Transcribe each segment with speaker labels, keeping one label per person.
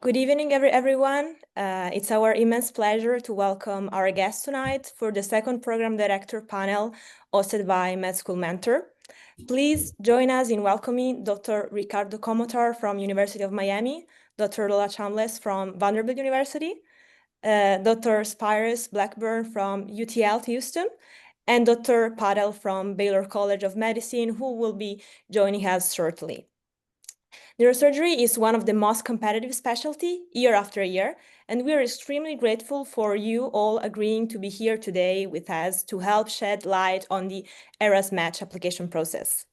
Speaker 1: Good evening, everyone. It's our immense pleasure to welcome our guest tonight for the second program director panel hosted by Med School Mentor. Please join us in welcoming Dr. Ricardo Komotar from University of Miami, Dr. Lola Chambless from Vanderbilt University, Dr. Spiros Blackburn from UTHealth Houston, and Dr. Patel from Baylor College of Medicine, who will be joining us shortly. Neurosurgery is one of the most competitive specialty year after year, and we are extremely grateful for you all agreeing to be here today with us to help shed light on the ERAS match application process.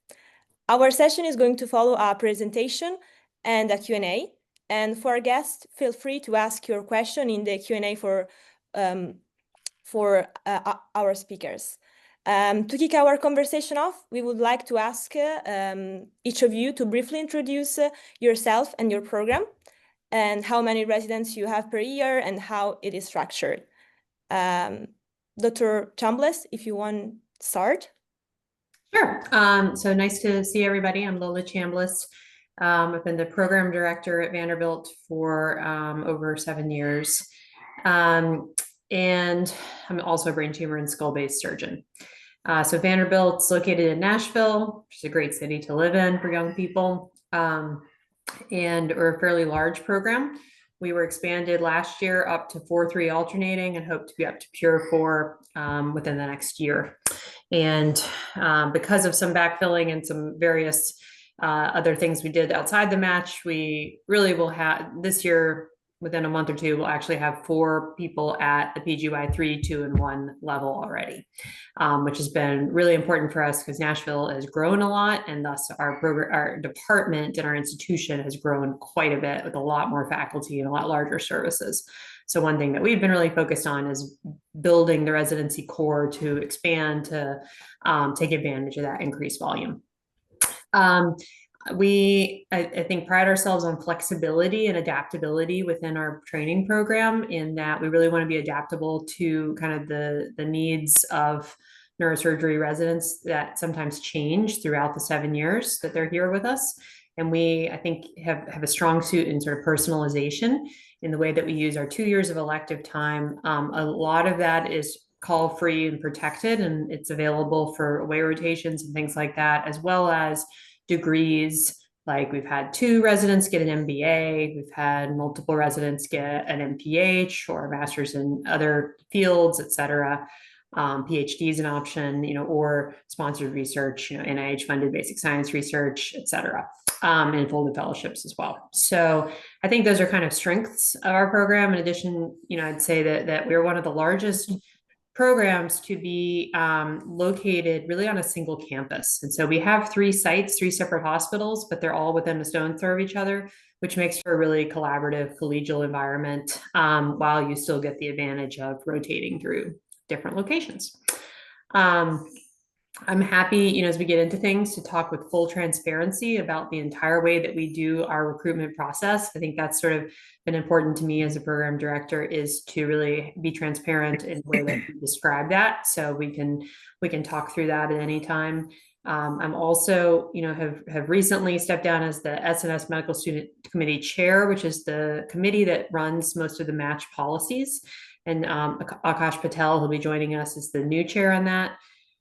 Speaker 1: Our session is going to follow a presentation and a Q&A, and for our guests, feel free to ask your question in the Q&A for our speakers. To kick our conversation off, we would like to ask each of you to briefly introduce yourself and your program, and how many residents you have per year and how it is structured. Dr. Chambless, if you want to start.
Speaker 2: Sure. So nice to see everybody. I'm Lola Chambless. I've been the program director at Vanderbilt for over 7 years. And I'm also a brain tumor and skull-based surgeon. So Vanderbilt's located in Nashville, which is a great city to live in for young people. And we're a fairly large program. We were expanded last year up to 4-3 alternating and hope to be up to pure 4 within the next year. And because of some backfilling and some various other things we did outside the match, we really will have this year, within a month or two, we'll actually have 4 people at the PGY 3, 2, and 1 level already, which has been really important for us because Nashville has grown a lot, and thus our department and our institution has grown quite a bit with a lot more faculty and a lot larger services. So one thing that we've been really focused on is building the residency core to expand to take advantage of that increased volume. I think pride ourselves on flexibility and adaptability within our training program, in that we really want to be adaptable to kind of the needs of neurosurgery residents that sometimes change throughout the 7 years that they're here with us. And we, I think, have a strong suit in sort of personalization in the way that we use our 2 years of elective time. A lot of that is call-free and protected, and it's available for away rotations and things like that, as well as degrees. Like we've had 2 residents get an MBA, we've had multiple residents get an MPH or a master's in other fields, et cetera. PhD is an option, or sponsored research, NIH funded basic science research, et cetera, and folded fellowships as well. So I think those are kind of strengths of our program. In addition, I'd say that we're one of the largest programs to be located really on a single campus. And so we have 3 sites, 3 separate hospitals, but they're all within a stone's throw of each other, which makes for a really collaborative, collegial environment, while you still get the advantage of rotating through different locations. I'm happy, as we get into things, to talk with full transparency about the entire way that we do our recruitment process. I think that's sort of been important to me as a program director, is to really be transparent in the way that we describe that, so we can talk through that at any time. I'm also, have recently stepped down as the SNS Medical Student Committee Chair, which is the committee that runs most of the match policies. And Akash Patel, who'll be joining us, is the new chair on that.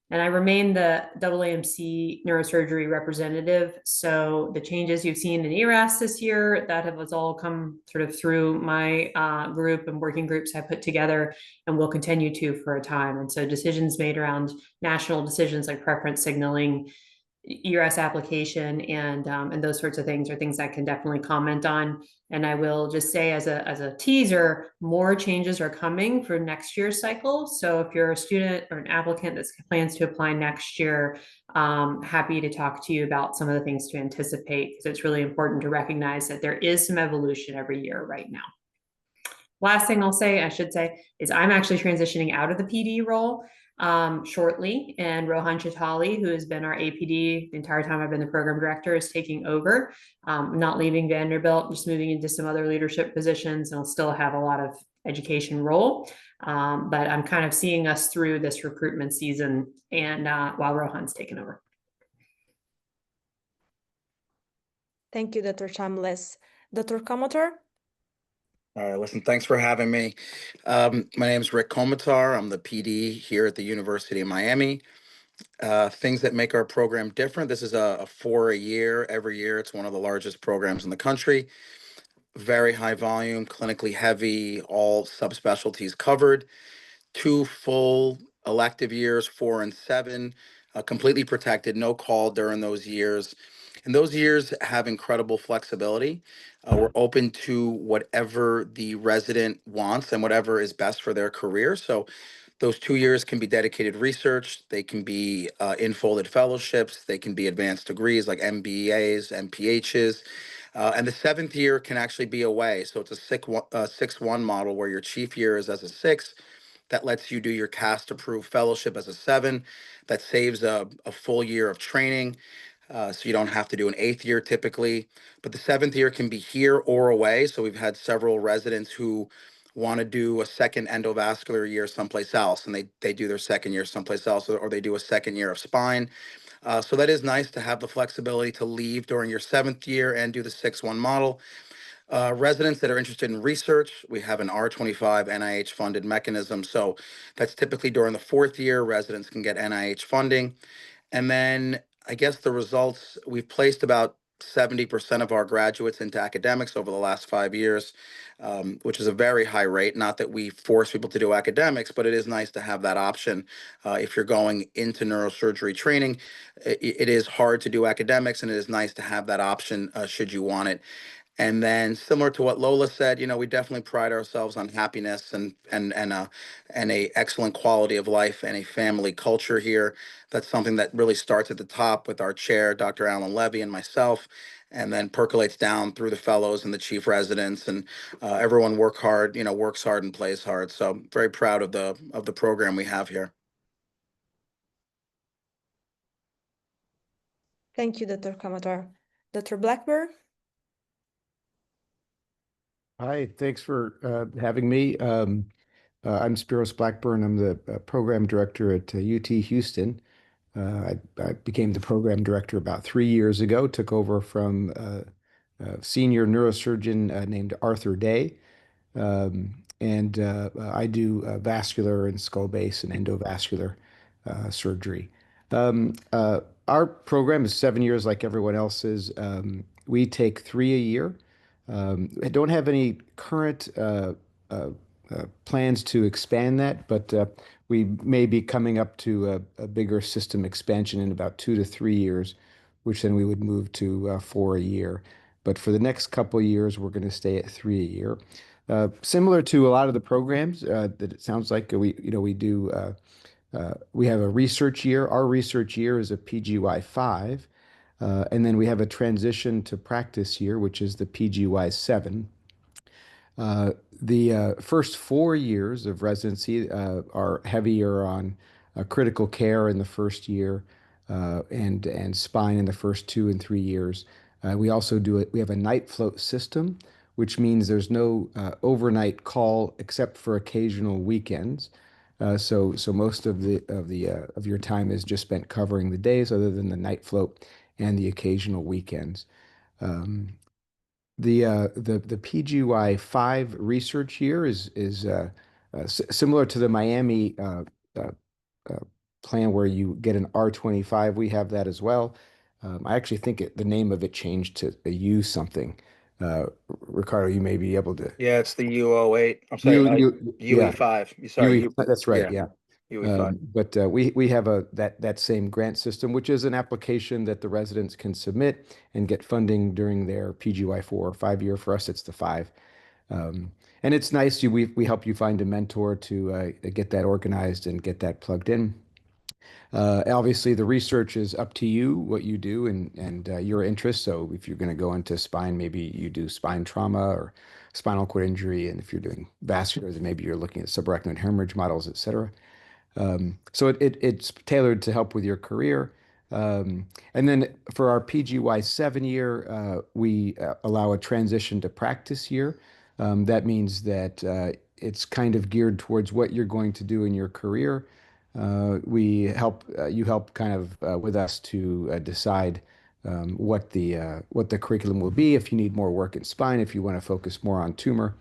Speaker 2: And I remain the AAMC neurosurgery representative. So the changes you've seen in ERAS this year, that has all come sort of through my group and working groups I put together, and will continue to for a time. And so decisions made around national decisions like preference signaling, ERAS application, and those sorts of things are things I can definitely comment on. And I will just say as a teaser, more changes are coming for next year's cycle. So if you're a student or an applicant that plans to apply next year, happy to talk to you about some of the things to anticipate, because it's really important to recognize that there is some evolution every year right now. Last thing I should say, is I'm actually transitioning out of the PD role shortly, and Rohan Chitali, who has been our APD the entire time I've been the program director, is taking over. I'm not leaving Vanderbilt, just moving into some other leadership positions, and I'll still have a lot of education role, but I'm kind of seeing us through this recruitment season, and while Rohan's taken over.
Speaker 1: Thank you, Dr. Chambless. Dr. Komotar?
Speaker 3: All right, listen, thanks for having me. My name is Rick Komotar. I'm the PD here at the University of Miami. Things that make our program different. This is a 4 a year. Every year, it's one of the largest programs in the country. Very high volume, clinically heavy, all subspecialties covered. 2 full elective years, 4 and 7, completely protected, no call during those years. And those years have incredible flexibility. We're open to whatever the resident wants and whatever is best for their career. So those 2 years can be dedicated research, they can be enfolded fellowships, they can be advanced degrees like MBAs, MPHs. And the 7th year can actually be away. So it's a 6-1 model where your chief year is as a 6. That lets you do your cast approved fellowship as a 7. That saves a full year of training. So you don't have to do an 8th year typically. But the 7th year can be here or away. So we've had several residents who want to do a second endovascular year someplace else, and they do their 2nd year someplace else, or they do a 2nd year of spine. So that is nice to have the flexibility to leave during your 7th year and do the 6-1 model. Residents that are interested in research, we have an R25 NIH funded mechanism. So that's typically during the 4th year, residents can get NIH funding. And then I guess the results, we've placed about 70% of our graduates into academics over the last 5 years, which is a very high rate. Not that we force people to do academics, but it is nice to have that option. If you're going into neurosurgery training, it is hard to do academics, and it is nice to have that option should you want it. And then, similar to what Lola said, we definitely pride ourselves on happiness and a excellent quality of life and a family culture here. That's something that really starts at the top with our chair, Dr. Alan Levy, and myself, and then percolates down through the fellows and the chief residents, and everyone works hard and plays hard. So very proud of the program we have here.
Speaker 1: Thank you, Dr. Komotar. Dr. Blackburn?
Speaker 4: Hi, thanks for having me. I'm Spiros Blackburn. I'm the program director at UT Houston. I became the program director about 3 years ago, took over from a senior neurosurgeon named Arthur Day. And I do vascular and skull base and endovascular surgery. Our program is 7 years like everyone else's. We take 3 a year. I don't have any current plans to expand that, but we may be coming up to a bigger system expansion in about 2 to 3 years, which then we would move to 4 a year. But for the next couple of years, we're going to stay at 3 a year. Similar to a lot of the programs that it sounds like we do. We have a research year. Our research year is a PGY 5. And then we have a transition to practice year, which is the PGY 7. The first 4 years of residency are heavier on critical care in the first year and spine in the first 2 and 3 years. We also we have a night float system, which means there's no overnight call except for occasional weekends. So most of your time is just spent covering the days, other than the night float and the occasional weekends. The PGY 5 research year is similar to the Miami plan where you get an R25. We have that as well. I actually think the name of it changed to a U something. Ricardo, you may be able to.
Speaker 3: Yeah, it's the U08. I'm sorry,
Speaker 4: Yeah,
Speaker 3: UE5. Sorry,
Speaker 4: that's right. Yeah.
Speaker 3: UE5.
Speaker 4: But we have that same grant system, which is an application that the residents can submit and get funding during their PGY 4 or 5 year. For us, it's the 5. And it's nice. We help you find a mentor to get that organized and get that plugged in. Obviously, the research is up to you, what you do and your interests. So if you're going to go into spine, maybe you do spine trauma or spinal cord injury. And if you're doing vascular, then maybe you're looking at subarachnoid hemorrhage models, et cetera. So it's tailored to help with your career. And then for our PGY 7 year, we allow a transition to practice year. That means that it's kind of geared towards what you're going to do in your career. You help kind of with us to decide what the curriculum will be, if you need more work in spine, if you want to focus more on tumor.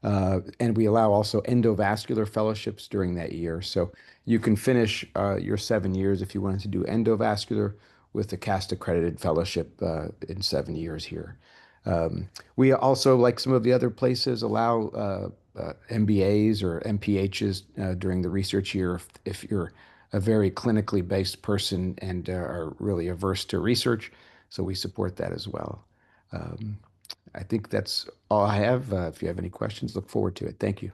Speaker 4: And we allow also endovascular fellowships during that year. So you can finish your 7 years if you wanted to do endovascular with the CAST accredited fellowship in 7 years here. We also, like some of the other places, allow MBAs or MPHs during the research year if you're a very clinically based person and are really averse to research. So we support that as well. I think that's all I have. If you have any questions, look forward to it. Thank you.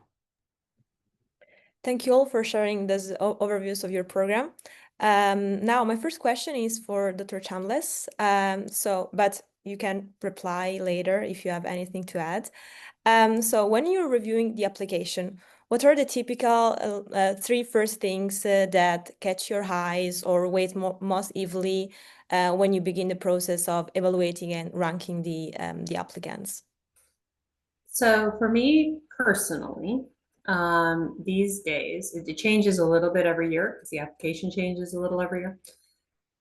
Speaker 1: Thank you all for sharing these overviews of your program. Now, my first question is for Dr. Chambless. But you can reply later if you have anything to add. So when you're reviewing the application, what are the typical 3 first things that catch your eyes or weigh most heavily when you begin the process of evaluating and ranking the applicants?
Speaker 2: So for me personally, these days, it changes a little bit every year because the application changes a little every year.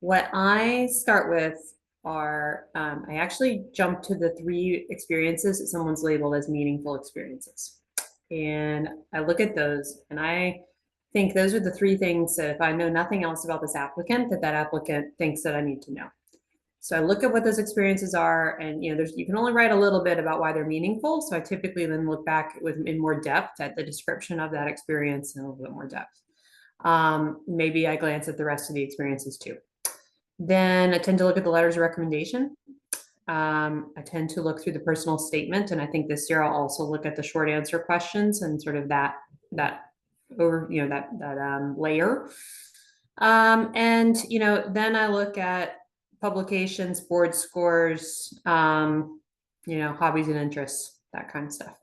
Speaker 2: What I start with are, I actually jump to the 3 experiences that someone's labeled as meaningful experiences. And I look at those and I think those are the 3 things that if I know nothing else about this applicant, that applicant thinks that I need to know. So I look at what those experiences are, and you can only write a little bit about why they're meaningful. So I typically then look back in more depth at the description of that experience in a little bit more depth. Maybe I glance at the rest of the experiences too. Then I tend to look at the letters of recommendation. I tend to look through the personal statement, and I think this year I'll also look at the short answer questions and sort of that layer. And then I look at publications, board scores, hobbies and interests, that kind of stuff.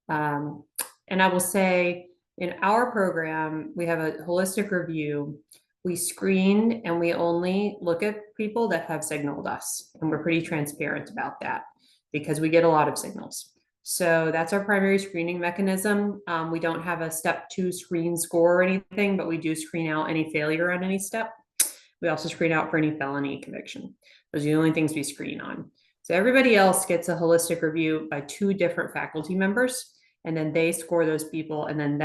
Speaker 2: And I will say in our program, we have a holistic review. We screen and we only look at people that have signaled us. And we're pretty transparent about that because we get a lot of signals. So that's our primary screening mechanism. We don't have a step 2 screen score or anything, but we do screen out any failure on any step. We also screen out for any felony conviction. Those are the only things we screen on. So everybody else gets a holistic review by 2 different faculty members, and then they score those people, and then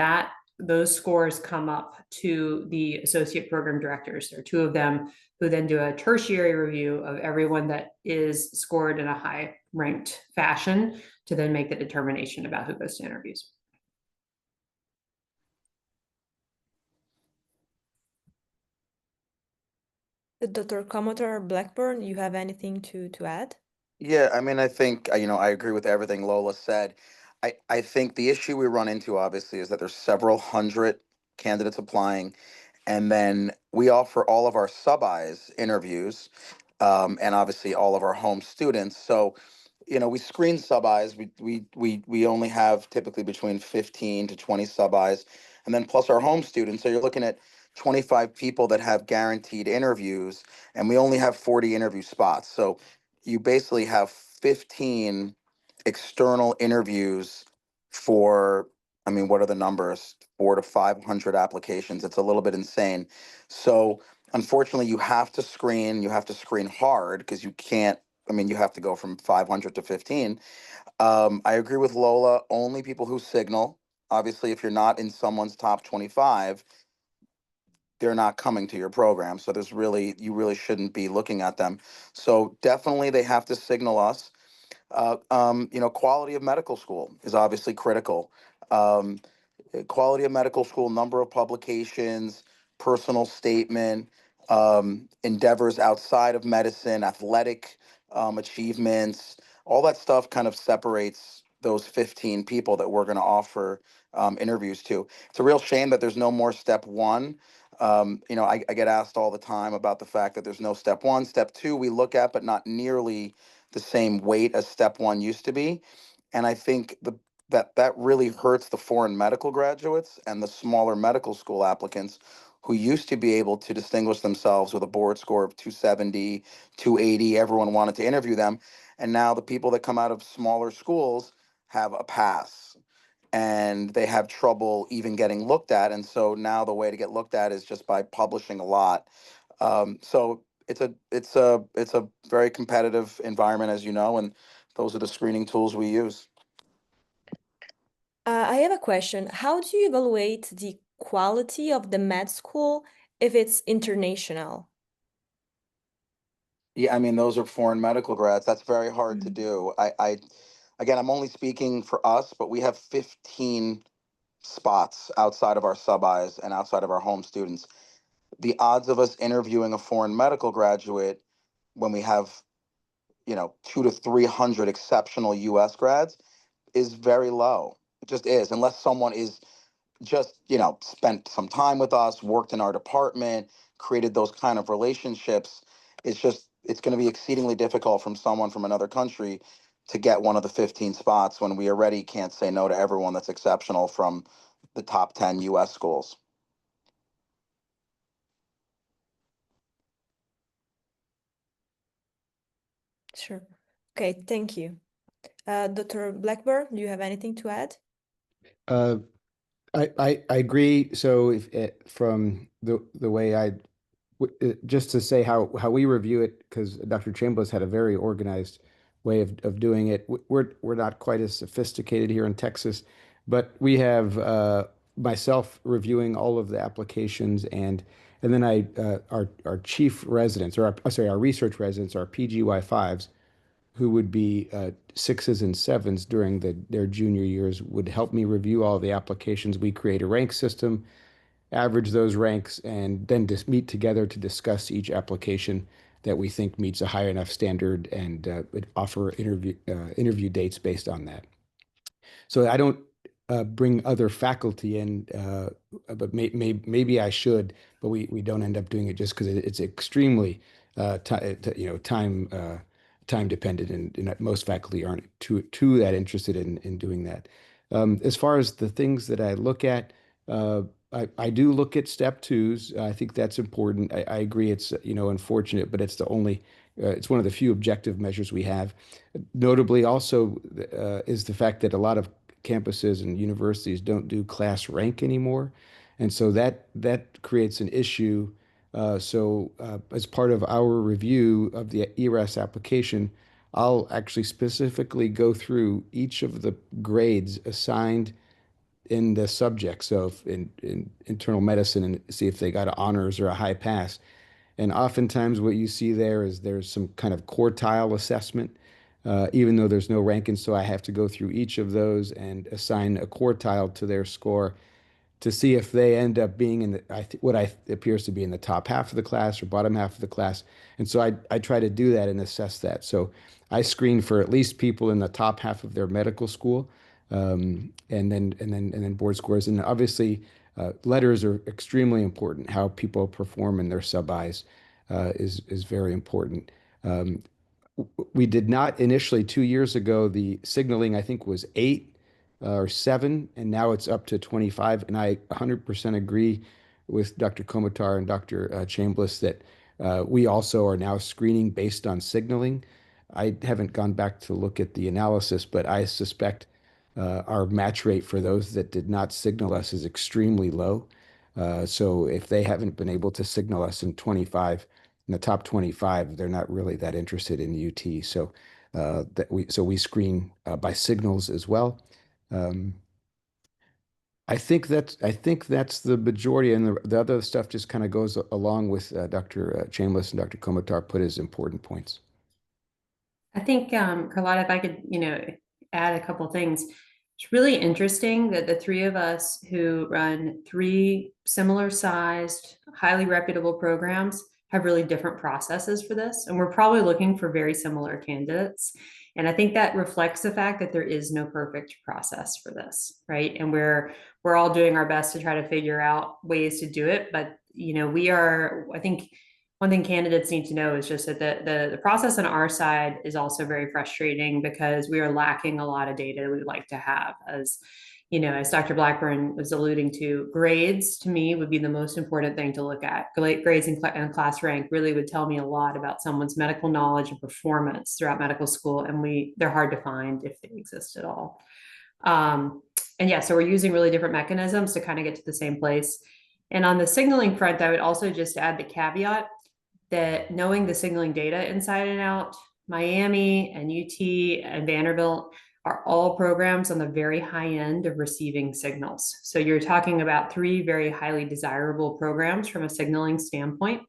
Speaker 2: those scores come up to the associate program directors. There are 2 of them who then do a tertiary review of everyone that is scored in a high ranked fashion to then make the determination about who goes to interviews.
Speaker 1: Dr. Komotar or Blackburn, you have anything to add?
Speaker 3: Yeah, I mean, I think, I agree with everything Lola said. I think the issue we run into, obviously, is that there's several hundred candidates applying, and then we offer all of our sub-Is interviews, and obviously all of our home students. So, we screen sub-Is. We only have typically between 15 to 20 sub-Is, and then plus our home students. So you're looking at 25 people that have guaranteed interviews, and we only have 40 interview spots. So you basically have 15 external interviews for, what are the numbers? 400 to 500 applications. It's a little bit insane. So unfortunately, you have to screen hard because you can't, you have to go from 500 to 15. I agree with Lola, only people who signal. Obviously, if you're not in someone's top 25, they're not coming to your program. So you really shouldn't be looking at them. So definitely they have to signal us. Quality of medical school is obviously critical. Quality of medical school, number of publications, personal statement, endeavors outside of medicine, athletic achievements, all that stuff kind of separates those 15 people that we're going to offer interviews to. It's a real shame that there's no more step 1. I get asked all the time about the fact that there's no step 1. Step 2 we look at, but not nearly the same weight as step 1 used to be. And I think that really hurts the foreign medical graduates and the smaller medical school applicants who used to be able to distinguish themselves with a board score of 270, 280. Everyone wanted to interview them. And now the people that come out of smaller schools have a pass and they have trouble even getting looked at. And so now the way to get looked at is just by publishing a lot. So it's a very competitive environment, as you know, and those are the screening tools we use.
Speaker 1: I have a question. How do you evaluate the quality of the med school if it's international?
Speaker 3: Yeah, I mean, those are foreign medical grads. That's very hard to do. Again, I'm only speaking for us, but we have 15 spots outside of our sub-Is and outside of our home students. The odds of us interviewing a foreign medical graduate when we have, 200 to 300 exceptional US grads is very low. It just is, unless someone is just, spent some time with us, worked in our department, created those kind of relationships. It's going to be exceedingly difficult from someone from another country to get one of the 15 spots when we already can't say no to everyone that's exceptional from the top 10 US schools.
Speaker 1: Sure. Okay, thank you. Dr. Blackburn, do you have anything to add?
Speaker 4: I agree. So if from the way just to say how we review it, because Dr. Chambless had a very organized way of doing it. We're not quite as sophisticated here in Texas, but we have myself reviewing all of the applications, and then our chief residents, or our research residents, our PGY5s, who would be 6s and 7s during their junior years, would help me review all the applications. We create a rank system, average those ranks, and then just meet together to discuss each application that we think meets a high enough standard, and offer interview dates based on that. So I don't bring other faculty in, but maybe I should, but we don't end up doing it just because it's extremely time dependent, and most faculty aren't too that interested in doing that. As far as the things that I look at, I do look at step twos. I think that's important. I agree it's unfortunate, but it's it's one of the few objective measures we have. Notably also is the fact that a lot of campuses and universities don't do class rank anymore. And so that creates an issue. As part of our review of the ERAS application, I'll actually specifically go through each of the grades assigned in the subject. So if in internal medicine, and see if they got an honors or a high pass. And oftentimes what you see there is there's some kind of quartile assessment, even though there's no ranking. So I have to go through each of those and assign a quartile to their score to see if they end up being in what appears to be in the top half of the class or bottom half of the class. And so I try to do that and assess that. So I screen for at least people in the top half of their medical school, and then board scores. And obviously, letters are extremely important. How people perform in their sub-Is is very important. We did not initially 2 years ago. The signaling, I think, was 8 or 7, and now it's up to 25. And I 100% agree with Dr. Komotar and Dr. Chambless that we also are now screening based on signaling. I haven't gone back to look at the analysis, but I suspect our match rate for those that did not signal us is extremely low. So if they haven't been able to signal us in the top 25, they're not really that interested in UT. So we screen by signals as well. I think that's the majority, and the other stuff just kind of goes along with Dr. Chambless and Dr. Komotar put as important points.
Speaker 2: I think, Carlotta, if I could, add a couple things. It's really interesting that the three of us who run 3 similar sized, highly reputable programs have really different processes for this. And we're probably looking for very similar candidates. And I think that reflects the fact that there is no perfect process for this, right? And we're all doing our best to try to figure out ways to do it. But, I think one thing candidates need to know is just that the process on our side is also very frustrating because we are lacking a lot of data we'd like to have. As Dr. Blackburn was alluding to, grades to me would be the most important thing to look at. Grades and class rank really would tell me a lot about someone's medical knowledge and performance throughout medical school, and they're hard to find if they exist at all. So we're using really different mechanisms to kind of get to the same place. And on the signaling front, I would also just add the caveat. that knowing the signaling data inside and out, Miami and UT and Vanderbilt are all programs on the very high end of receiving signals. So you're talking about 3 very highly desirable programs from a signaling standpoint.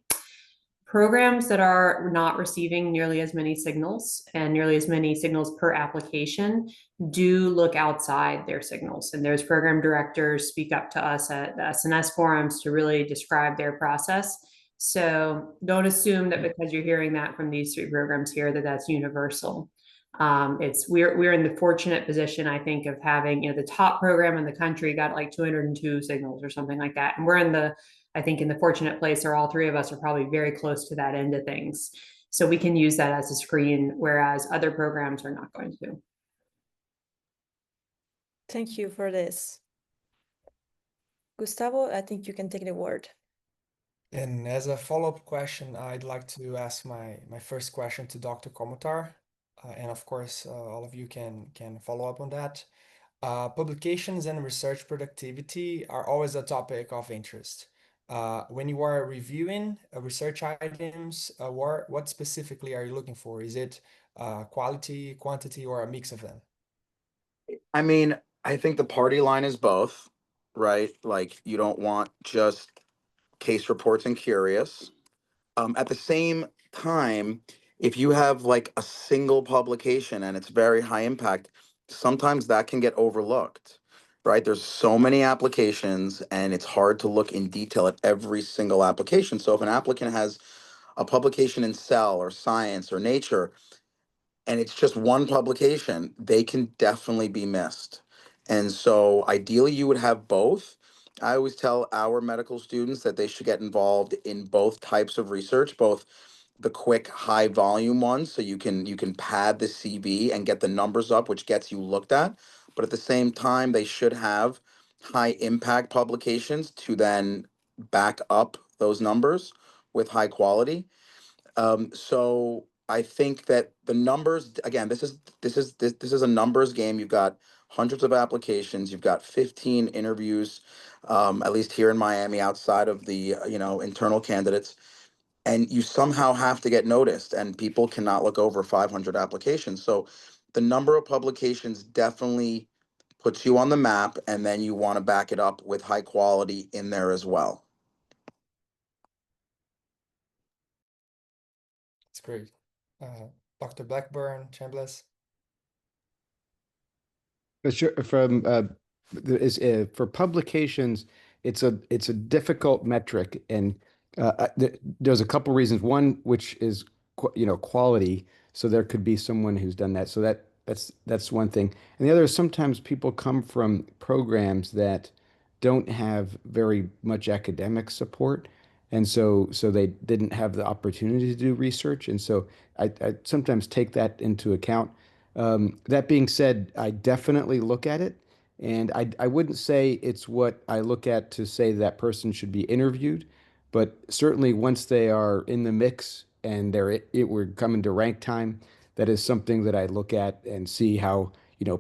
Speaker 2: Programs that are not receiving nearly as many signals and nearly as many signals per application do look outside their signals. And there's program directors speak up to us at the SNS forums to really describe their process. So don't assume that because you're hearing that from these 3 programs here, that that's universal. We're in the fortunate position, I think, of having, the top program in the country got like 202 signals or something like that. And we're in the fortunate place where all 3 of us are probably very close to that end of things. So we can use that as a screen, whereas other programs are not going to.
Speaker 1: Thank you for this. Gustavo, I think you can take the word.
Speaker 5: And as a follow-up question, I'd like to ask my first question to Dr. Komotar. And of course, all of you can follow up on that. Publications and research productivity are always a topic of interest. When you are reviewing research items, what specifically are you looking for? Is it quality, quantity, or a mix of them?
Speaker 3: I mean, I think the party line is both, right? Like you don't want just case reports and curious. At the same time, if you have like a single publication and it's very high impact, sometimes that can get overlooked, right? There's so many applications and it's hard to look in detail at every single application. So if an applicant has a publication in Cell or Science or Nature, and it's just one publication, they can definitely be missed. And so ideally you would have both. I always tell our medical students that they should get involved in both types of research, both the quick high volume ones so you can pad the CV and get the numbers up, which gets you looked at. But at the same time, they should have high impact publications to then back up those numbers with high quality. So I think that the numbers, again, this is a numbers game. You've got hundreds of applications. You've got 15 interviews, at least here in Miami, outside of the internal candidates, and you somehow have to get noticed. And people cannot look over 500 applications. So the number of publications definitely puts you on the map, and then you want to back it up with high quality in there as well.
Speaker 5: That's great. Dr. Blackburn, Chambless.
Speaker 4: Sure. For publications, it's a difficult metric, and there's a couple reasons. One, which is quality. So there could be someone who's done that. So that's one thing. And the other is sometimes people come from programs that don't have very much academic support, and so they didn't have the opportunity to do research, and so I sometimes take that into account. That being said, I definitely look at it, and I wouldn't say it's what I look at to say that person should be interviewed, but certainly once they are in the mix and we're coming to rank time, that is something that I look at and see how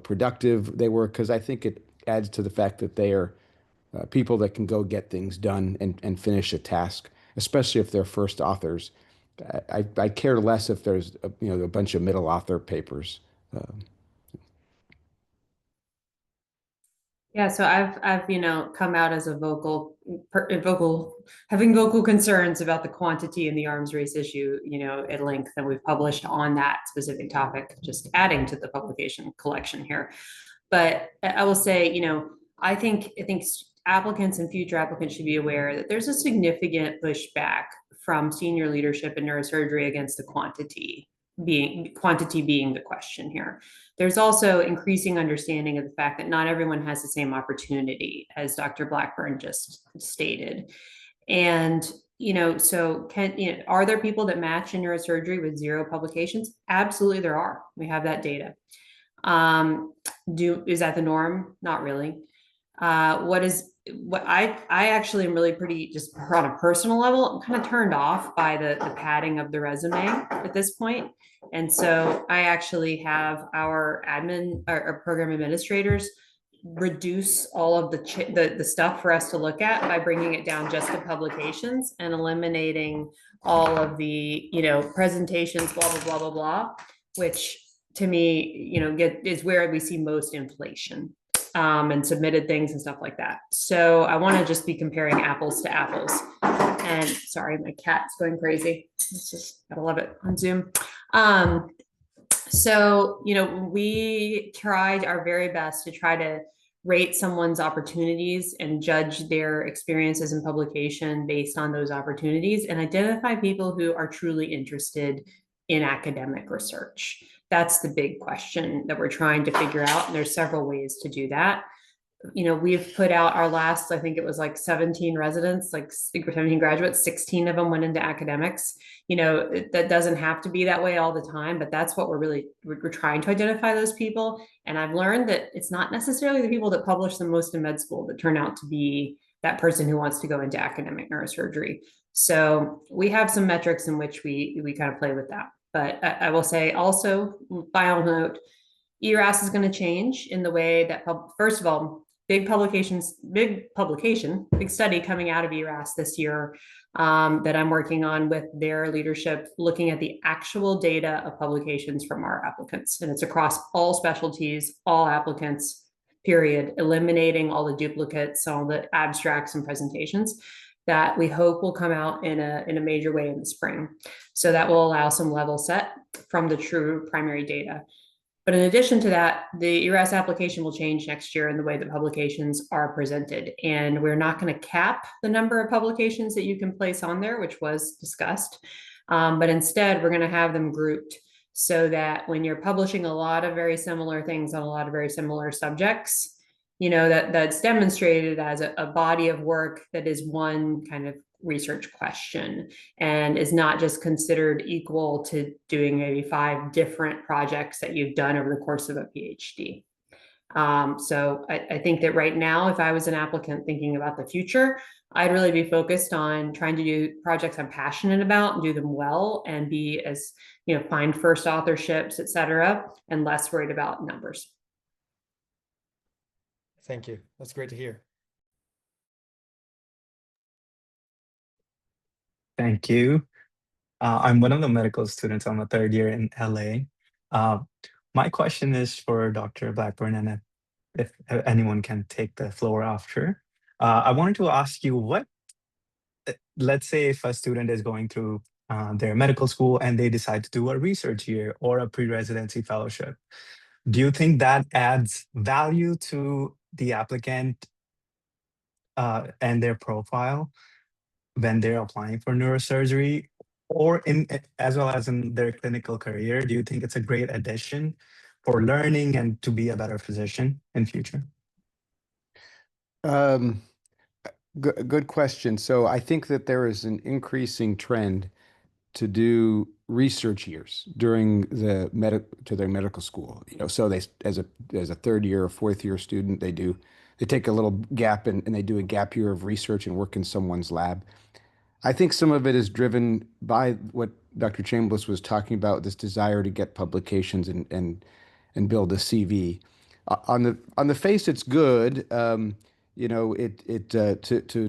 Speaker 4: productive they were, because I think it adds to the fact that they are people that can go get things done and finish a task, especially if they're first authors. I care less if there's a bunch of middle author papers.
Speaker 2: Yeah, so I've come out as a having vocal concerns about the quantity in the arms race issue, at length, and we've published on that specific topic, just adding to the publication collection here. But I will say, I think applicants and future applicants should be aware that there's a significant pushback from senior leadership in neurosurgery against the quantity being the question here. There's also increasing understanding of the fact that not everyone has the same opportunity, as Dr. Blackburn just stated. And, so are there people that match in neurosurgery with 0 publications? Absolutely there are. We have that data. Is that the norm? Not really. What I actually am really pretty, just on a personal level, I'm kind of turned off by the padding of the resume at this point. And so I actually have our admin or program administrators reduce all of the stuff for us to look at by bringing it down just to publications and eliminating all of the, presentations, blah, blah, blah, blah, blah, which to me, is where we see most inflation, and submitted things and stuff like that. So I want to just be comparing apples to apples. And sorry, my cat's going crazy. It's just, gotta love it on Zoom. So, we tried our very best to try to rate someone's opportunities and judge their experiences in publication based on those opportunities and identify people who are truly interested in academic research. That's the big question that we're trying to figure out. And there's several ways to do that. We've put out our last, I think it was like 17 residents, like 17 graduates, 16 of them went into academics. That doesn't have to be that way all the time, but that's what we're trying to identify those people. And I've learned that it's not necessarily the people that publish the most in med school that turn out to be that person who wants to go into academic neurosurgery. So we have some metrics in which we kind of play with that. But I will say also, final note, ERAS is going to change in the way that, first of all, big study coming out of ERAS this year that I'm working on with their leadership, looking at the actual data of publications from our applicants. And it's across all specialties, all applicants, period, eliminating all the duplicates, all the abstracts and presentations that we hope will come out in a major way in the spring. So that will allow some level set from the true primary data. But in addition to that, the ERAS application will change next year in the way that publications are presented. And we're not going to cap the number of publications that you can place on there, which was discussed. But instead, we're going to have them grouped so that when you're publishing a lot of very similar things on a lot of very similar subjects, that's demonstrated as a body of work that is one kind of research question and is not just considered equal to doing maybe 5 different projects that you've done over the course of a PhD. So I think that right now, if I was an applicant thinking about the future, I'd really be focused on trying to do projects I'm passionate about and do them well and be as, find first authorships, et cetera, and less worried about numbers.
Speaker 5: Thank you. That's great to hear.
Speaker 6: Thank you. I'm one of the medical students. I'm a 3rd year in LA. My question is for Dr. Blackburn, and if anyone can take the floor after. I wanted to ask you let's say if a student is going through their medical school and they decide to do a research year or a pre-residency fellowship, do you think that adds value to the applicant and their profile when they're applying for neurosurgery, or as well as in their clinical career? Do you think it's a great addition for learning and to be a better physician in future?
Speaker 4: Good question. So I think that there is an increasing trend to do research years during their medical school. So they, as a 3rd year or 4th year student, they take a little gap and they do a gap year of research and work in someone's lab. I think some of it is driven by what Dr. Chambless was talking about, this desire to get publications and build a CV. On the face, it's good. To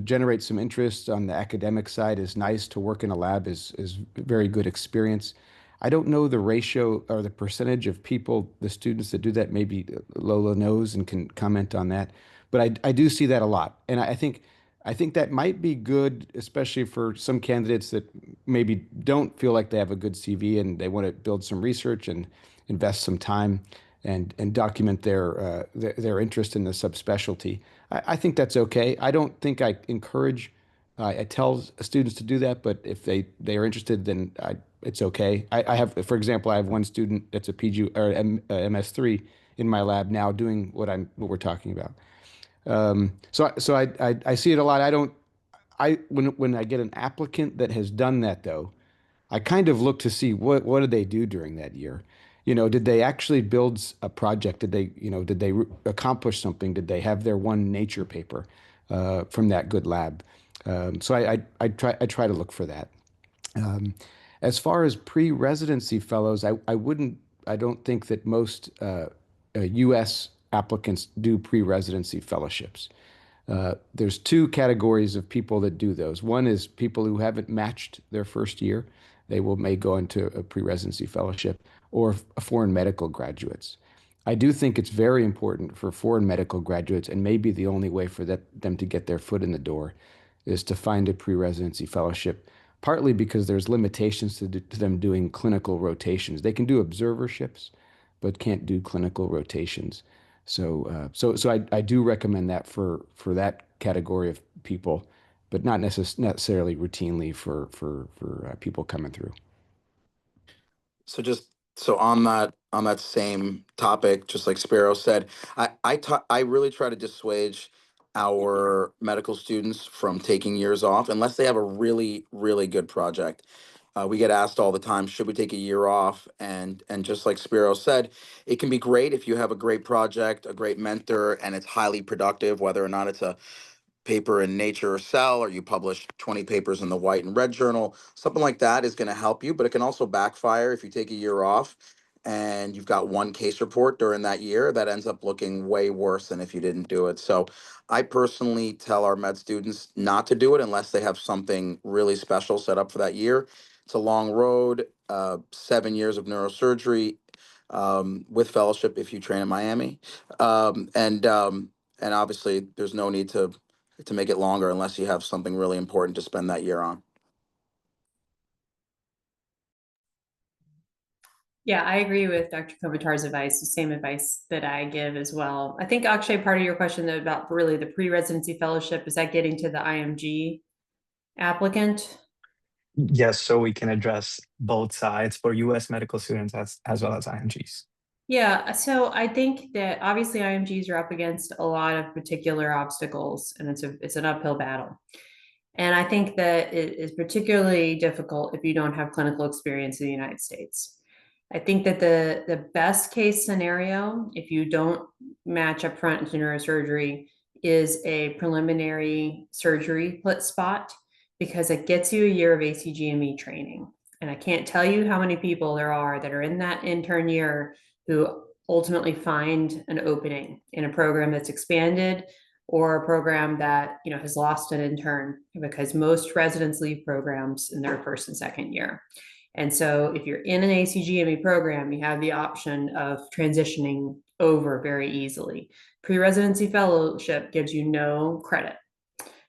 Speaker 4: generate some interest on the academic side is nice. To work in a lab is very good experience. I don't know the ratio or the percentage of people, the students that do that. Maybe Lola knows and can comment on that. But I do see that a lot, and I think that might be good, especially for some candidates that maybe don't feel like they have a good CV and they want to build some research and invest some time and document their interest in the subspecialty. I think that's okay. I don't think I encourage, I tell students to do that, but if they are interested, then it's okay. I have, for example, I have one student that's a PG or MS3 in my lab now doing what we're talking about. So I see it a lot. When I get an applicant that has done that though, I kind of look to see what did they do during that year. Did they actually build a project? Did they accomplish something? Did they have their one Nature paper from that good lab? So I try to look for that. As far as pre-residency fellows, I don't think that most U.S. applicants do pre-residency fellowships. There's two categories of people that do those. One is people who haven't matched their first year. They may go into a pre-residency fellowship, or foreign medical graduates. I do think it's very important for foreign medical graduates, and maybe the only way for them to get their foot in the door is to find a pre-residency fellowship, partly because there's limitations to them doing clinical rotations. They can do observerships, but can't do clinical rotations. So I do recommend that for that category of people, but not necessarily routinely for people coming through.
Speaker 3: So on that same topic, just like Spiros said, I really try to dissuade our medical students from taking years off unless they have a really, really good project. We get asked all the time, should we take a year off? And just like Spiros said, it can be great if you have a great project, a great mentor, and it's highly productive, whether or not it's a paper in Nature or Cell, or you publish 20 papers in the White and Red Journal. Something like that is going to help you, but it can also backfire if you take a year off and you've got one case report during that year that ends up looking way worse than if you didn't do it. So I personally tell our med students not to do it unless they have something really special set up for that year. It's a long road, 7 years of neurosurgery, with fellowship if you train in Miami. And obviously there's no need to make it longer unless you have something really important to spend that year on.
Speaker 2: Yeah, I agree with Dr. Komotar's advice, the same advice that I give as well. I think actually part of your question though about really the pre-residency fellowship, is that getting to the IMG applicant?
Speaker 6: Yes, so we can address both sides for US medical students as well as IMGs.
Speaker 2: Yeah, so I think that obviously IMGs are up against a lot of particular obstacles, and it's an uphill battle. And I think that it is particularly difficult if you don't have clinical experience in the United States. I think that the best case scenario, if you don't match up front into neurosurgery, is a preliminary surgery spot, because it gets you a year of ACGME training. And I can't tell you how many people there are that are in that intern year who ultimately find an opening in a program that's expanded, or a program that has lost an intern, because most residents leave programs in their first and second year. And so if you're in an ACGME program, you have the option of transitioning over very easily. Pre-residency fellowship gives you no credit,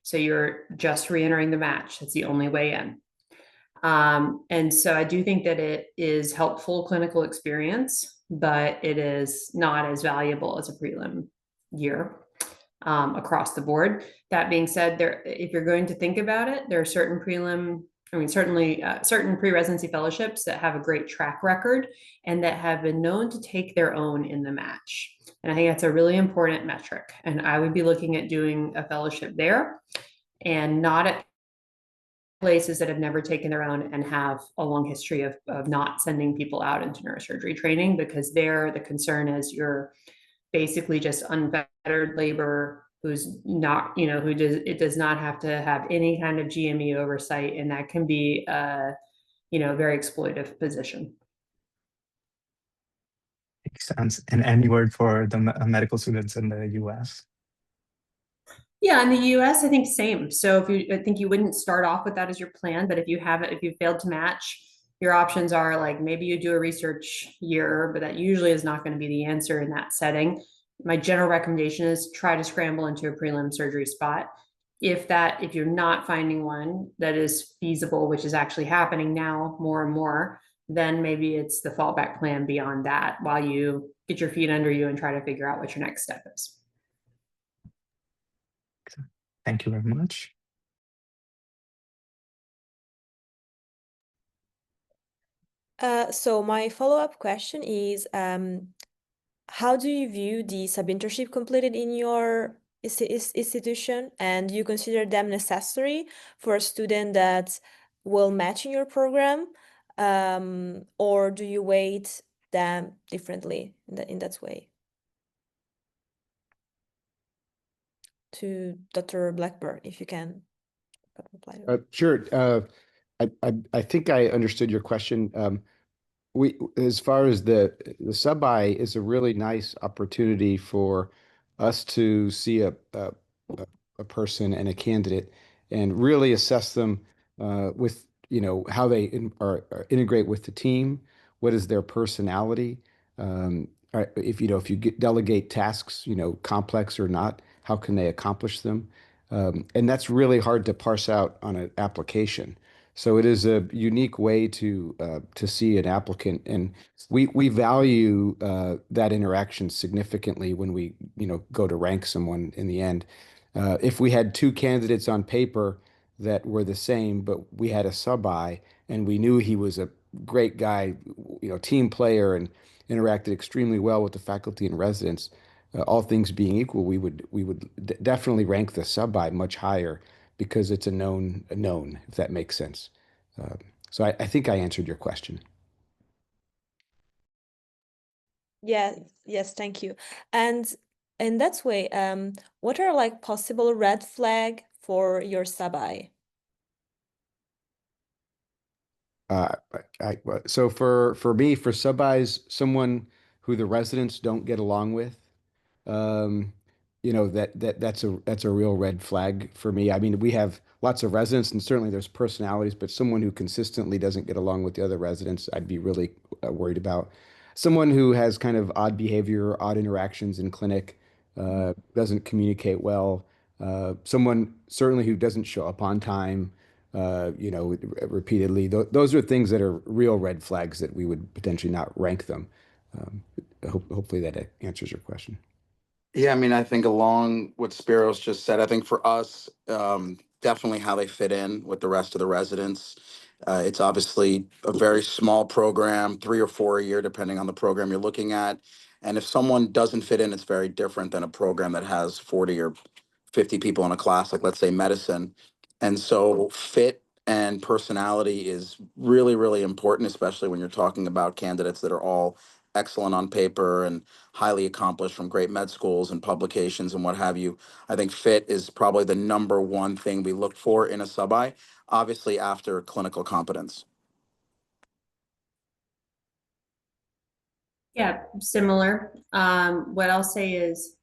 Speaker 2: so you're just re-entering the match. That's the only way in. And so I do think that it is helpful clinical experience, but it is not as valuable as a prelim year across the board. That being said, if you're going to think about it, there are certain certainly certain pre-residency fellowships that have a great track record and that have been known to take their own in the match. And I think that's a really important metric. And I would be looking at doing a fellowship there, and not at places that have never taken their own and have a long history of not sending people out into neurosurgery training, because there the concern is you're basically just unfettered labor who's not, it does not have to have any kind of GME oversight, and that can be a very exploitative position.
Speaker 6: Makes sense. And any word for the medical students in the US?
Speaker 2: Yeah, in the US, I think same. So I think you wouldn't start off with that as your plan, but if you failed to match, your options are like, maybe you do a research year, but that usually is not going to be the answer in that setting. My general recommendation is try to scramble into a prelim surgery spot. If you're not finding one that is feasible, which is actually happening now more and more, then maybe it's the fallback plan beyond that, while you get your feet under you and try to figure out what your next step is.
Speaker 6: Thank you very much.
Speaker 1: So my follow-up question is, how do you view the sub-internship completed in your institution, and do you consider them necessary for a student that will match in your program, or do you weight them differently in that way? To Dr. Blackburn, if you can reply to it.
Speaker 4: Sure. I think I understood your question. as far as the sub-I is a really nice opportunity for us to see a person and a candidate and really assess them with, how they are integrate with the team. What is their personality? If you delegate tasks, complex or not, how can they accomplish them? And that's really hard to parse out on an application. So it is a unique way to see an applicant, and we value that interaction significantly when we go to rank someone in the end. If we had two candidates on paper that were the same, but we had a sub-I and we knew he was a great guy, team player and interacted extremely well with the faculty and residents, all things being equal, we would definitely rank the sub-I much higher because it's a known, if that makes sense. So I think I answered your question.
Speaker 1: Yeah, yes, thank you. And in that way, what are like possible red flag for your sub-I?
Speaker 4: So for me, for sub-Is, someone who the residents don't get along with, um, that's a real red flag for me. I mean, we have lots of residents, and certainly there's personalities, but someone who consistently doesn't get along with the other residents, I'd be really worried about. Someone who has kind of odd behavior, odd interactions in clinic, doesn't communicate well. Someone certainly who doesn't show up on time, repeatedly. Those are things that are real red flags that we would potentially not rank them. Um, Hopefully that answers your question.
Speaker 3: Yeah, I mean, I think along what Spiros just said, I think for us, definitely how they fit in with the rest of the residents. It's obviously a very small program, 3 or 4 a year, depending on the program you're looking at. And if someone doesn't fit in, it's very different than a program that has 40 or 50 people in a class, like let's say medicine. And so fit and personality is really, really important, especially when you're talking about candidates that are all excellent on paper and highly accomplished from great med schools and publications and what have you. I think fit is probably the number one thing we look for in a sub-I, obviously after clinical competence.
Speaker 2: Yeah, similar. What I'll say is,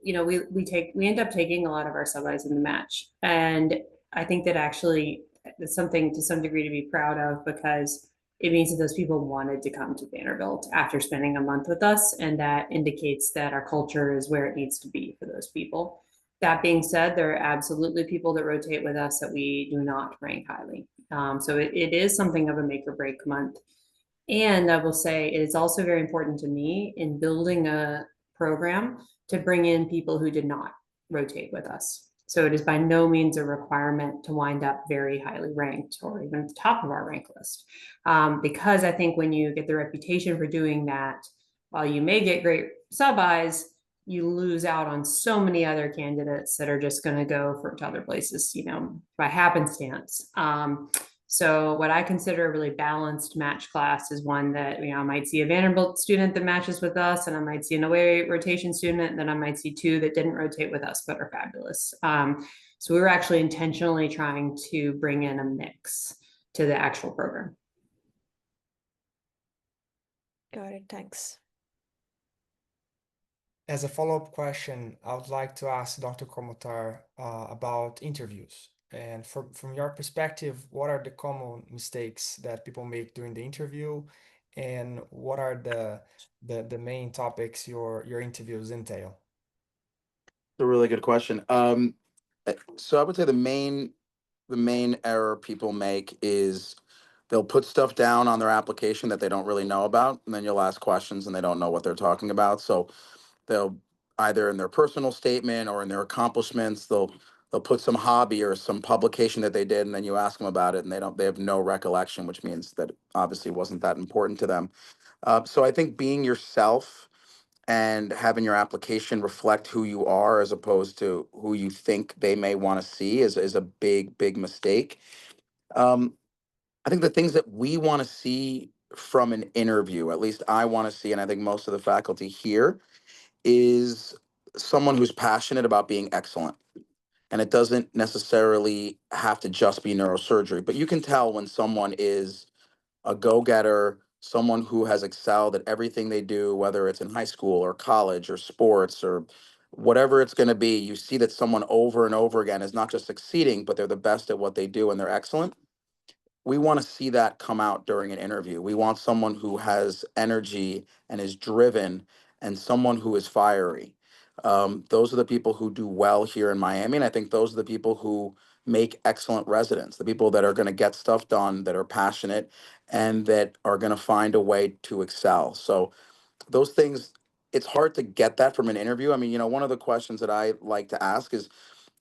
Speaker 2: we end up taking a lot of our sub-Is in the match. And I think that actually it's something to some degree to be proud of, because it means that those people wanted to come to Vanderbilt after spending a month with us. And that indicates that our culture is where it needs to be for those people. That being said, there are absolutely people that rotate with us that we do not rank highly. So it is something of a make or break month. And I will say it is also very important to me in building a program to bring in people who did not rotate with us. So it is by no means a requirement to wind up very highly ranked or even at the top of our rank list. Because I think when you get the reputation for doing that, while you may get great sub-Is, you lose out on so many other candidates that are just going to go to other places, by happenstance. So what I consider a really balanced match class is one that, I might see a Vanderbilt student that matches with us, and I might see an away rotation student, and then I might see two that didn't rotate with us, but are fabulous. So we were actually intentionally trying to bring in a mix to the actual program.
Speaker 1: Got it, thanks.
Speaker 5: As a follow-up question, I would like to ask Dr. Komotar about interviews. And from your perspective, what are the common mistakes that people make during the interview, and what are the main topics your interviews entail?
Speaker 3: It's a really good question. So I would say the main error people make is they'll put stuff down on their application that they don't really know about, and then you'll ask questions and they don't know what they're talking about. So they'll either in their personal statement or in their accomplishments, they'll put some hobby or some publication that they did, and then you ask them about it and they have no recollection, which means that it obviously wasn't that important to them. So I think being yourself and having your application reflect who you are as opposed to who you think they may want to see is a big mistake. I think the things that we want to see from an interview, at least I want to see, and I think most of the faculty here, is someone who's passionate about being excellent. And it doesn't necessarily have to just be neurosurgery, but you can tell when someone is a go-getter, someone who has excelled at everything they do, whether it's in high school or college or sports or whatever it's going to be. You see that someone over and over again is not just succeeding, but they're the best at what they do and they're excellent. We want to see that come out during an interview. We want someone who has energy and is driven and someone who is fiery. Those are the people who do well here in Miami. And I think those are the people who make excellent residents, the people that are going to get stuff done, that are passionate, and that are going to find a way to excel. So those things, it's hard to get that from an interview. I mean, one of the questions that I like to ask is,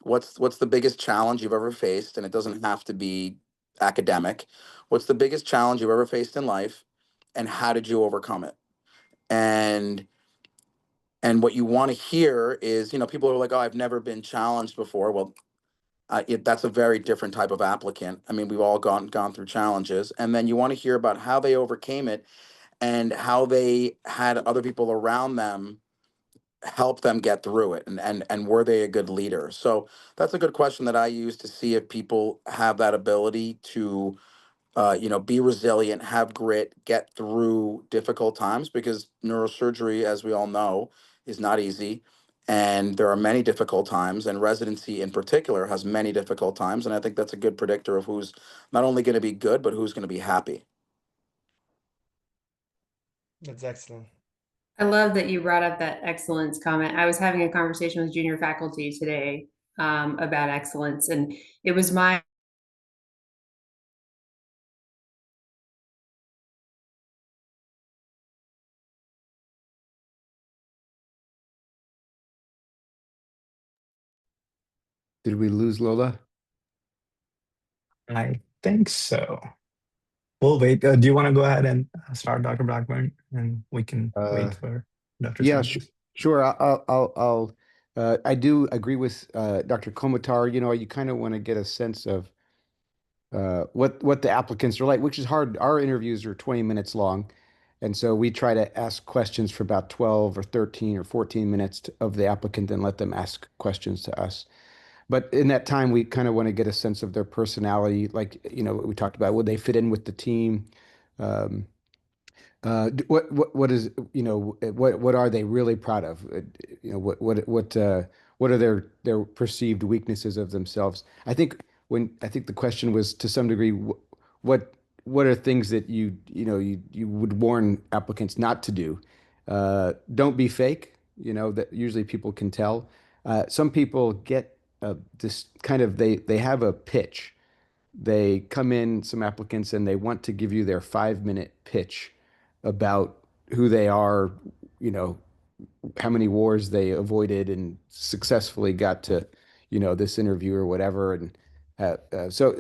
Speaker 3: what's the biggest challenge you've ever faced? And it doesn't have to be academic. What's the biggest challenge you've ever faced in life, and how did you overcome it? And what you want to hear is, people are like, oh, I've never been challenged before. Well, that's a very different type of applicant. I mean, we've all gone through challenges, and then you want to hear about how they overcame it and how they had other people around them help them get through it, and were they a good leader? So that's a good question that I use to see if people have that ability to be resilient, have grit, get through difficult times, because neurosurgery, as we all know, is not easy. And there are many difficult times, and residency in particular has many difficult times. And I think that's a good predictor of who's not only going to be good, but who's going to be happy.
Speaker 5: That's excellent.
Speaker 2: I love that you brought up that excellence comment. I was having a conversation with junior faculty today about excellence, and it was my
Speaker 4: Did we lose Lola?
Speaker 6: I think so. We'll wait. Do you want to go ahead and start, Dr. Blackburn, and we can wait for Dr.
Speaker 4: Yeah,
Speaker 6: Chambless?
Speaker 4: sure. I do agree with Dr. Komotar. You kind of want to get a sense of what the applicants are like, which is hard. Our interviews are 20 minutes long, and so we try to ask questions for about 12 or 13 or 14 minutes of the applicant and let them ask questions to us. But in that time, we kind of want to get a sense of their personality. Like, we talked about, would they fit in with the team? Um, what is, what are they really proud of? What are their perceived weaknesses of themselves? I think the question was, to some degree, what are things that you would warn applicants not to do? Don't be fake. That usually people can tell. Some people get this kind of, they have a pitch. They come in, some applicants, and they want to give you their 5-minute pitch about who they are, you know, how many wars they avoided and successfully got to, this interview or whatever. And so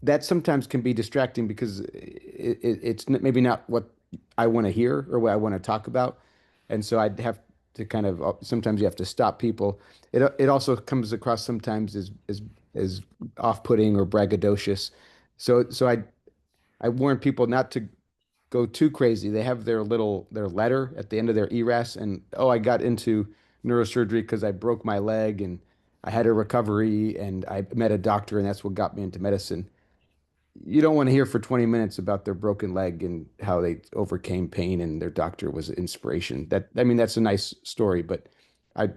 Speaker 4: that sometimes can be distracting, because it's maybe not what I want to hear or what I want to talk about. And so I'd have to kind of, sometimes you have to stop people. It also comes across sometimes as off-putting or braggadocious. So I warn people not to go too crazy. They have their letter at the end of their ERAS, and oh, I got into neurosurgery because I broke my leg and I had a recovery and I met a doctor and that's what got me into medicine. You don't want to hear for 20 minutes about their broken leg and how they overcame pain and their doctor was inspiration. That's a nice story, but I,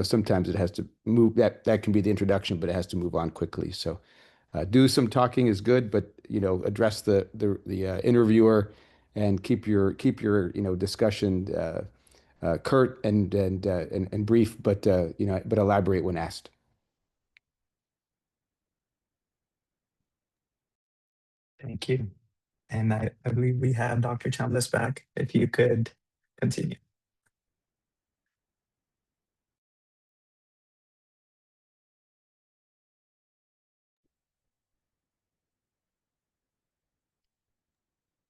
Speaker 4: sometimes it has to move. That can be the introduction, but it has to move on quickly. So do some talking is good, but address the interviewer and keep your discussion curt and brief, but but elaborate when asked.
Speaker 6: Thank you. And I believe we have Dr. Chambless back. If you could continue.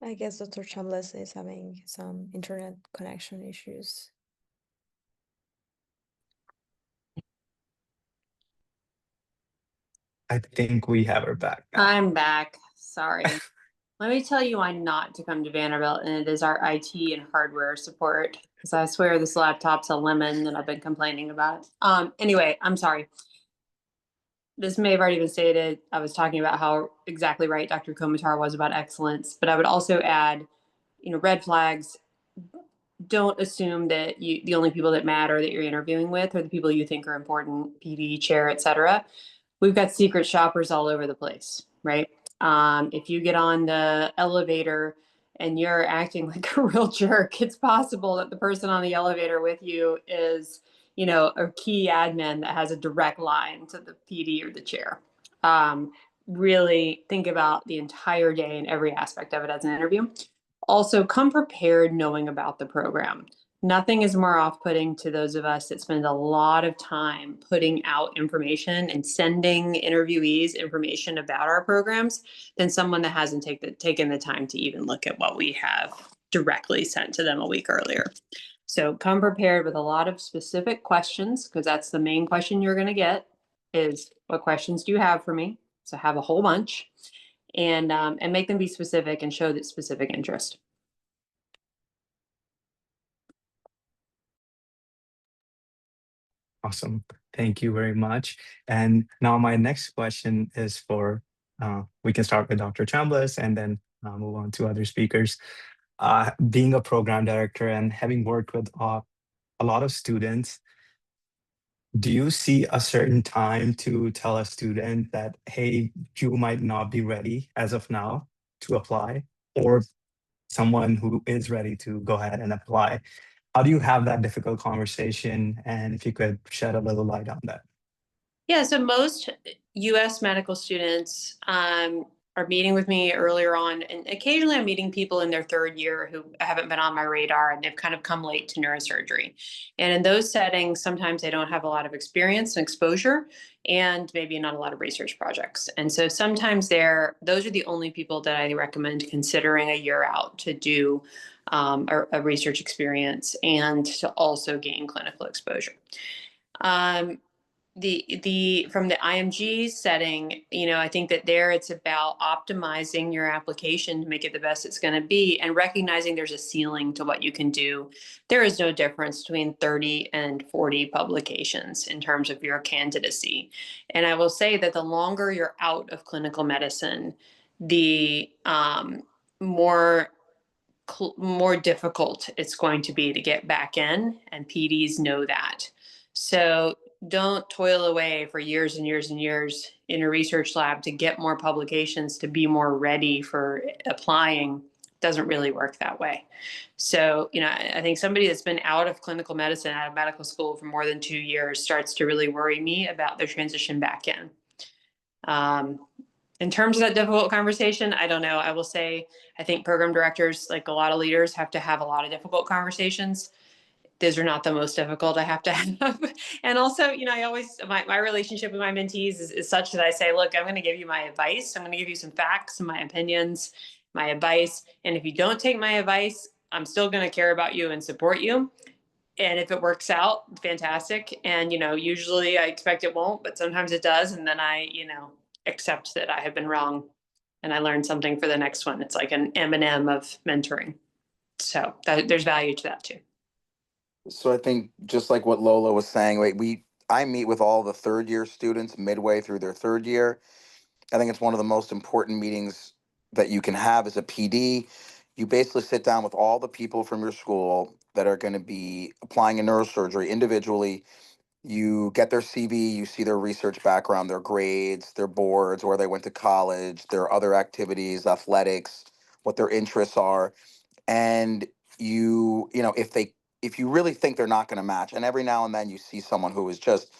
Speaker 1: I guess Dr. Chambless is having some internet connection issues.
Speaker 6: I think we have her back now.
Speaker 2: I'm back. Sorry. Let me tell you why not to come to Vanderbilt, and it is our IT and hardware support, because I swear this laptop's a lemon and I've been complaining about it. Anyway, I'm sorry. This may have already been stated. I was talking about how exactly right Dr. Komotar was about excellence, but I would also add, red flags. Don't assume that the only people that matter that you're interviewing with are the people you think are important, PD, chair, etc. We've got secret shoppers all over the place, right? If you get on the elevator and you're acting like a real jerk, it's possible that the person on the elevator with you is, a key admin that has a direct line to the PD or the chair. Really think about the entire day and every aspect of it as an interview. Also, come prepared knowing about the program. Nothing is more off-putting to those of us that spend a lot of time putting out information and sending interviewees information about our programs than someone that hasn't taken the time to even look at what we have directly sent to them a week earlier. So come prepared with a lot of specific questions, because that's the main question you're going to get is, what questions do you have for me? So have a whole bunch, and make them be specific and show that specific interest.
Speaker 6: Awesome. Thank you very much. And now my next question is for, we can start with Dr. Chambless and then move on to other speakers. Being a program director and having worked with a lot of students, do you see a certain time to tell a student that, hey, you might not be ready as of now to apply, or someone who is ready to go ahead and apply? How do you have that difficult conversation? And if you could shed a little light on that.
Speaker 2: Yeah, so most US medical students are meeting with me earlier on, and occasionally I'm meeting people in their third year who haven't been on my radar and they've kind of come late to neurosurgery. And in those settings, sometimes they don't have a lot of experience and exposure and maybe not a lot of research projects. And so sometimes those are the only people that I recommend considering a year out to do a research experience and to also gain clinical exposure. From the IMG setting, I think that it's about optimizing your application to make it the best it's going to be, and recognizing there's a ceiling to what you can do. There is no difference between 30 and 40 publications in terms of your candidacy. And I will say that the longer you're out of clinical medicine, the more difficult it's going to be to get back in, and PDs know that. So don't toil away for years and years and years in a research lab to get more publications, to be more ready for applying. Doesn't really work that way. So, I think somebody that's been out of clinical medicine, out of medical school for more than 2 years starts to really worry me about their transition back in. In terms of that difficult conversation, I don't know. I will say, I think program directors, like a lot of leaders, have to have a lot of difficult conversations. Those are not the most difficult I have to have. And also, I always, my relationship with my mentees is such that I say, look, I'm going to give you my advice. I'm going to give you some facts and my opinions, my advice. And if you don't take my advice, I'm still going to care about you and support you. And if it works out, fantastic. And, usually I expect it won't, but sometimes it does. And then I, accept that I have been wrong and I learned something for the next one. It's like an M&M of mentoring. So there's value to that too.
Speaker 3: So I think just like what Lola was saying, I meet with all the third year students midway through their third year. I think it's one of the most important meetings that you can have as a PD. You basically sit down with all the people from your school that are going to be applying in neurosurgery individually. You get their CV, you see their research background, their grades, their boards, where they went to college, their other activities, athletics, what their interests are. And if you really think they're not going to match, and every now and then you see someone who is just,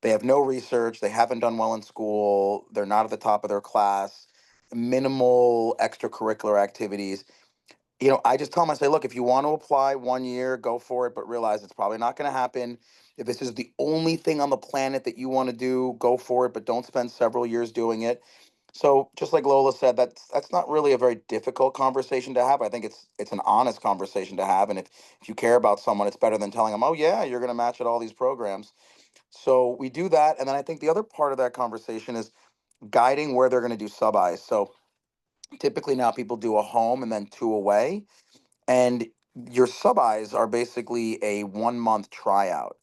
Speaker 3: they have no research, they haven't done well in school, they're not at the top of their class, minimal extracurricular activities. I just tell them, I say, look, if you want to apply 1 year, go for it, but realize it's probably not going to happen. If this is the only thing on the planet that you want to do, go for it, but don't spend several years doing it. So just like Lola said, that's not really a very difficult conversation to have. I think it's an honest conversation to have. And if you care about someone, it's better than telling them, oh yeah, you're going to match at all these programs. So we do that. And then I think the other part of that conversation is guiding where they're going to do sub-Is. So typically now people do a home and then 2 away. And your sub-Is are basically a 1-month tryout.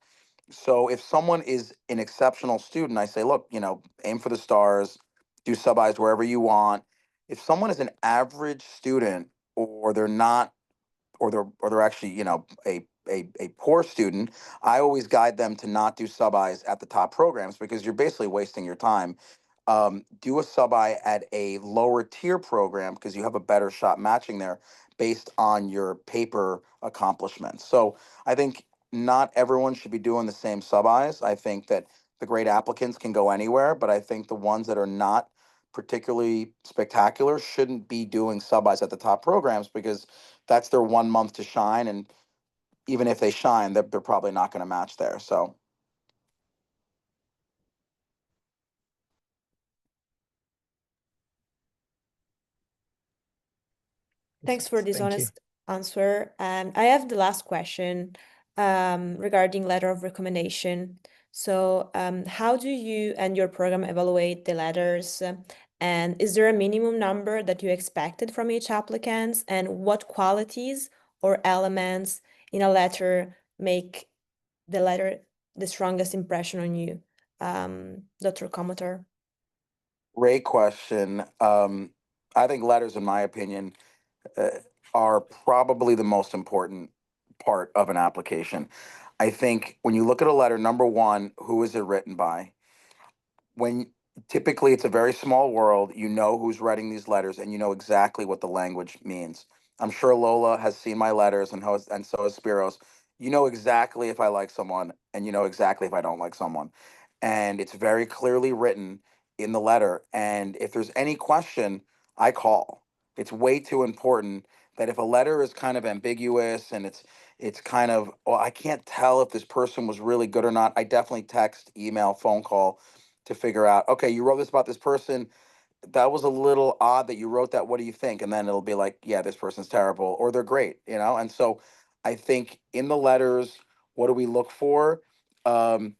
Speaker 3: So if someone is an exceptional student, I say, look, aim for the stars, do sub-Is wherever you want. If someone is an average student, or they're not, or they're actually, you know, a poor student, I always guide them to not do sub-Is at the top programs because you're basically wasting your time. Do a sub-I at a lower tier program because you have a better shot matching there based on your paper accomplishments. So I think not everyone should be doing the same sub-Is. I think that the great applicants can go anywhere, but I think the ones that are not particularly spectacular shouldn't be doing sub-Is at the top programs because that's their 1 month to shine. And even if they shine, they're probably not going to match there. So
Speaker 1: Thanks for this
Speaker 6: Thank you.
Speaker 1: honest answer. I have the last question regarding letter of recommendation. So, how do you and your program evaluate the letters? And is there a minimum number that you expected from each applicant? And what qualities or elements in a letter make the letter the strongest impression on you, Dr. Komotar?
Speaker 3: great question. I think letters, in my opinion, uh, are probably the most important part of an application. I think when you look at a letter, number one, who is it written by? When typically it's a very small world, you know who's writing these letters and you know exactly what the language means. I'm sure Lola has seen my letters and so has Spiros. You know exactly if I like someone and you know exactly if I don't like someone. And it's very clearly written in the letter. And if there's any question, I call. It's way too important that if a letter is kind of ambiguous and it's kind of, well, I can't tell if this person was really good or not, I definitely text, email, phone call to figure out, okay, you wrote this about this person. That was a little odd that you wrote that. What do you think? And then it'll be like, yeah, this person's terrible or they're great, you know? And so I think in the letters, what do we look for? Um,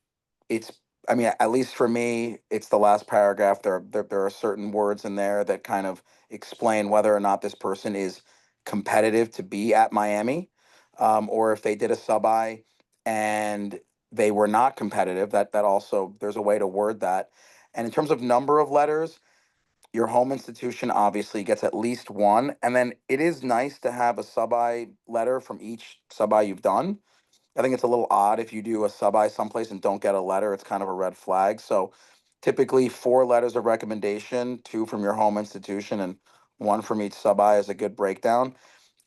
Speaker 3: it's, I mean, at least for me, it's the last paragraph. There are certain words in there that kind of explain whether or not this person is competitive to be at Miami, or if they did a sub-I and they were not competitive. That also, there's a way to word that. And in terms of number of letters, your home institution obviously gets at least one, and then it is nice to have a sub-I letter from each sub-I you've done. I think it's a little odd if you do a sub-I someplace and don't get a letter. It's kind of a red flag. So typically 4 letters of recommendation, 2 from your home institution and 1 from each sub-I is a good breakdown.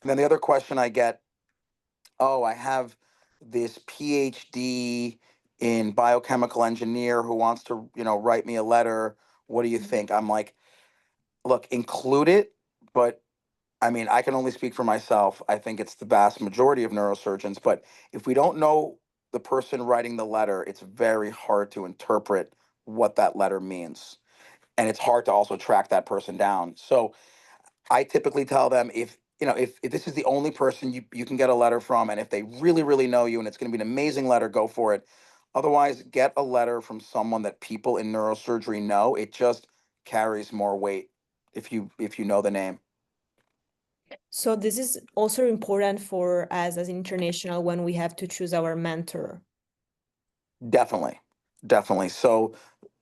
Speaker 3: And then the other question I get, oh, I have this PhD in biochemical engineer who wants to, you know, write me a letter. What do you think? I'm like, look, include it, but I mean, I can only speak for myself. I think it's the vast majority of neurosurgeons, but if we don't know the person writing the letter, it's very hard to interpret what that letter means. And it's hard to also track that person down. So I typically tell them if, you know, if this is the only person you can get a letter from, and if they really, really know you and it's going to be an amazing letter, go for it. Otherwise, get a letter from someone that people in neurosurgery know. It just carries more weight if you know the name.
Speaker 1: So this is also important for us as international when we have to choose our mentor.
Speaker 3: Definitely. Definitely. So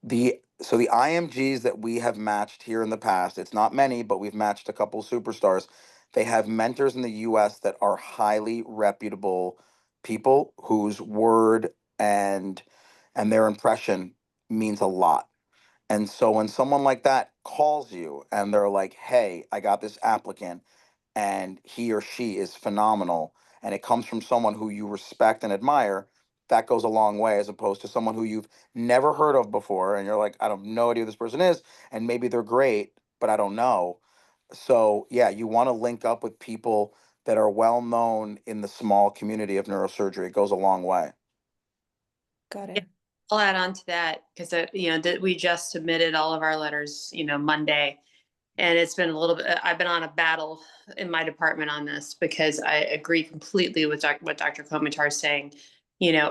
Speaker 3: the IMGs that we have matched here in the past, it's not many, but we've matched a couple superstars. They have mentors in the US that are highly reputable people whose word and their impression means a lot. And so when someone like that calls you and they're like, "Hey, I got this applicant and he or she is phenomenal," and it comes from someone who you respect and admire, that goes a long way as opposed to someone who you've never heard of before and you're like, I have no idea who this person is, and maybe they're great, but I don't know. So yeah, you want to link up with people that are well known in the small community of neurosurgery. It goes a long way.
Speaker 1: Got
Speaker 2: Yeah,
Speaker 1: it.
Speaker 2: I'll add on to that because we just submitted all of our letters, Monday, and it's been a little bit. I've been on a battle in my department on this because I agree completely with what Dr. Komotar is saying.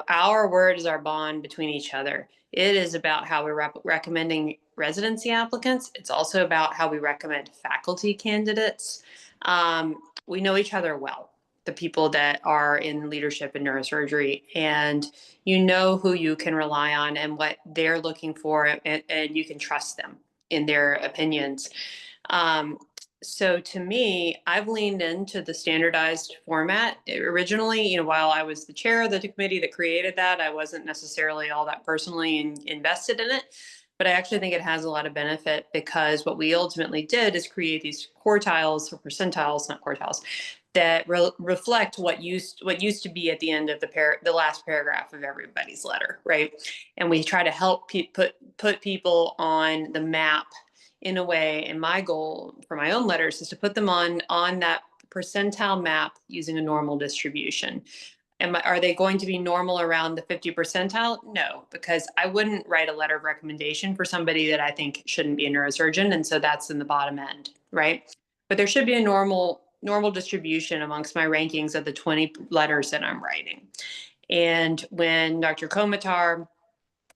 Speaker 2: Our word is our bond between each other. It is about how we're recommending residency applicants. It's also about how we recommend faculty candidates. We know each other well, the people that are in leadership in neurosurgery, and you know who you can rely on and what they're looking for, and you can trust them in their opinions. so to me, I've leaned into the standardized format. Originally, while I was the chair of the committee that created that, I wasn't necessarily all that personally invested in it. But I actually think it has a lot of benefit, because what we ultimately did is create these quartiles or percentiles, not quartiles, that reflect what used to be at the end of the last paragraph of everybody's letter, right? And we try to help put people on the map in a way. And my goal for my own letters is to put them on that percentile map using a normal distribution. Are they going to be normal around the 50 percentile? No, because I wouldn't write a letter of recommendation for somebody that I think shouldn't be a neurosurgeon. And so that's in the bottom end, right? But there should be a normal distribution amongst my rankings of the 20 letters that I'm writing. And when Dr. Komotar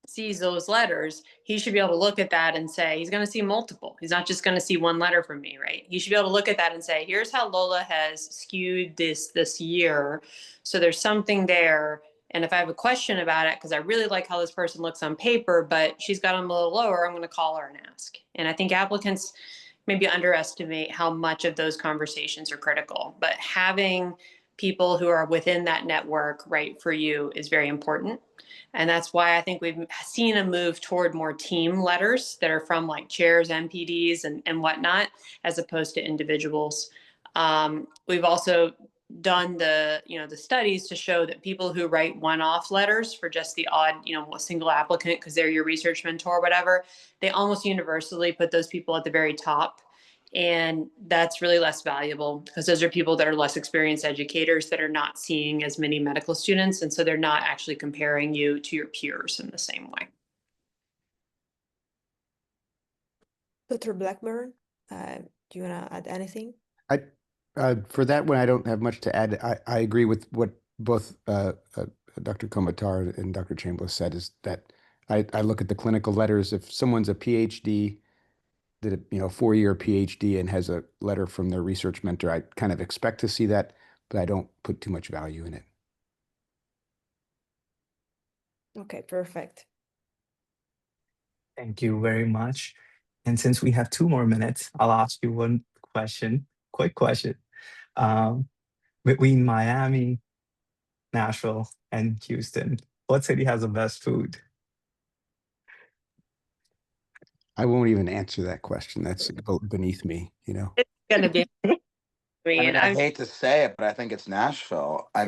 Speaker 2: sees those letters, he should be able to look at that and say, he's going to see multiple. He's not just going to see one letter from me, right? He should be able to look at that and say, here's how Lola has skewed this year. So there's something there. And if I have a question about it, because I really like how this person looks on paper, but she's got them a little lower, I'm going to call her and ask. And I think applicants maybe underestimate how much of those conversations are critical. But having people who are within that network right for you is very important. And that's why I think we've seen a move toward more team letters that are from like chairs, MPDs, and whatnot, as opposed to individuals. We've also done the studies to show that people who write one-off letters for just the odd, a single applicant because they're your research mentor or whatever, they almost universally put those people at the very top. And that's really less valuable, because those are people that are less experienced educators that are not seeing as many medical students. And so they're not actually comparing you to your peers in the same way.
Speaker 1: Dr. Blackburn, do you want to add anything?
Speaker 4: For that one, I don't have much to add. I agree with what both Dr. Komotar and Dr. Chambless said, is that I look at the clinical letters. If someone's a PhD, did a 4-year PhD and has a letter from their research mentor, I kind of expect to see that, but I don't put too much value in it.
Speaker 1: Okay, perfect.
Speaker 6: Thank you very much. And since we have 2 more minutes, I'll ask you one quick question. Between Miami, Nashville, and Houston, what city has the best food?
Speaker 4: I won't even answer that question. That's beneath me,
Speaker 2: It's going to be.
Speaker 3: I hate to say it, but I think it's Nashville. I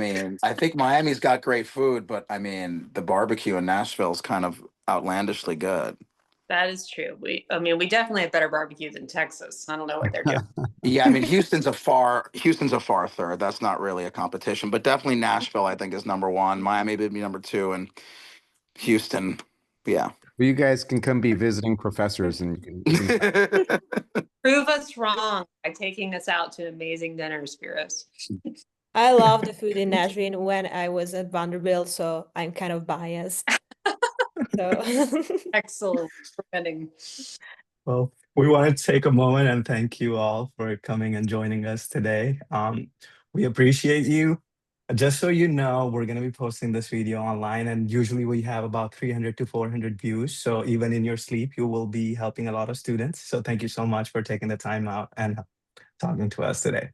Speaker 3: think Miami's got great food, but the barbecue in Nashville is kind of outlandishly good.
Speaker 2: That is true. We definitely have better barbecue than Texas. I don't know what they're doing.
Speaker 3: Yeah, Houston's a far third. That's not really a competition, but definitely Nashville, I think, is number 1. Miami would be number 2, and Houston, yeah.
Speaker 4: Well, you guys can come be visiting professors, and you can
Speaker 2: Prove us wrong by taking us out to amazing dinners, Spiros.
Speaker 1: I love the food in Nashville when I was at Vanderbilt, so I'm kind of biased. So
Speaker 2: Excellent.
Speaker 6: Well, we want to take a moment and thank you all for coming and joining us today. We appreciate you. Just so you know, we're going to be posting this video online, and usually we have about 300 to 400 views. So even in your sleep, you will be helping a lot of students. So thank you so much for taking the time out and talking to us today.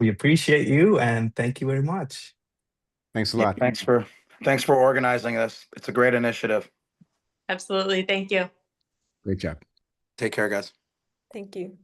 Speaker 6: We appreciate you, and thank you very much.
Speaker 4: Thanks a lot.
Speaker 3: Thanks for organizing this. It's a great initiative.
Speaker 2: Absolutely. Thank you.
Speaker 4: Great job.
Speaker 3: Take care, guys.
Speaker 1: thank you.